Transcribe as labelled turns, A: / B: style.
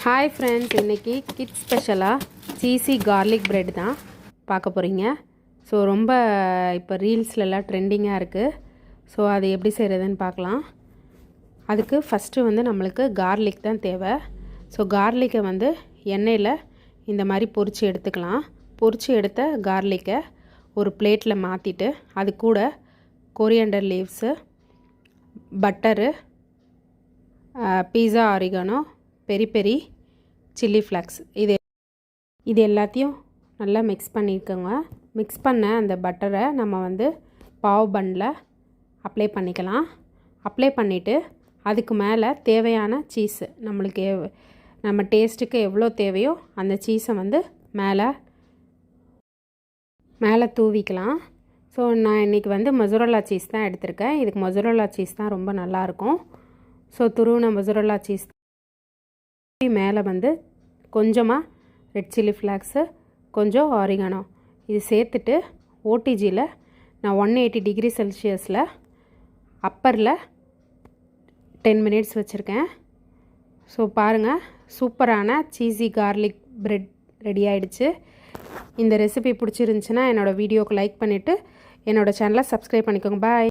A: Hi friends, இன்றைக்கி kids ஸ்பெஷலாக cheesy garlic bread தான் பார்க்க போகிறீங்க. ஸோ ரொம்ப இப்போ ரீல்ஸ்லலாம் ட்ரெண்டிங்காக இருக்குது. ஸோ அது எப்படி செய்கிறதுன்னு பார்க்கலாம். அதுக்கு ஃபஸ்ட்டு வந்து நம்மளுக்கு கார்லிக் தான் தேவை. ஸோ கார்லிக்கை வந்து எண்ணெயில் இந்த மாதிரி பொரித்து எடுத்துக்கலாம். பொரித்து எடுத்த கார்லிக்கை ஒரு பிளேட்டில் மாற்றிட்டு அது கூட கொரியாண்டர் லீவ்ஸு, பட்டரு, பீஸா ஆரிகானோ, பெரி பெரி, சில்லி ஃப்ளாக்ஸ் இது எல்லாத்தையும் நல்லா மிக்ஸ் பண்ணிக்கோங்க. மிக்ஸ் பண்ண அந்த பட்டரை நம்ம வந்து பாவ் பன்னில் அப்ளை பண்ணிக்கலாம். அப்ளை பண்ணிவிட்டு அதுக்கு மேலே தேவையான சீஸு நம்மளுக்கு நம்ம டேஸ்ட்டுக்கு எவ்வளோ தேவையோ அந்த சீஸை வந்து மேலே தூவிக்கலாம். ஸோ நான் இன்றைக்கி வந்து மொசரல்லா சீஸ் தான் எடுத்திருக்கேன். இதுக்கு மொசரல்லா சீஸ் தான் ரொம்ப நல்லாயிருக்கும். ஸோ துருவின மொசரல்லா சீஸ் மேலே வந்து கொஞ்சமாக ரெட் சில்லி ஃப்ளாக்ஸு, கொஞ்சம் ஆரிகானோ இது சேர்த்துட்டு ஓடிஜியில் நான் 180 டிகிரி செல்சியஸில் அப்பரில் 10 மினிட்ஸ் வச்சுருக்கேன். ஸோ பாருங்கள், சூப்பரான சீஸி கார்லிக் பிரெட் ரெடி ஆகிடுச்சு. இந்த ரெசிபி பிடிச்சிருந்துச்சின்னா என்னோடய வீடியோக்கு லைக் பண்ணிவிட்டு என்னோடய சேனலை சப்ஸ்கிரைப் பண்ணிக்கோங்க. பாய்.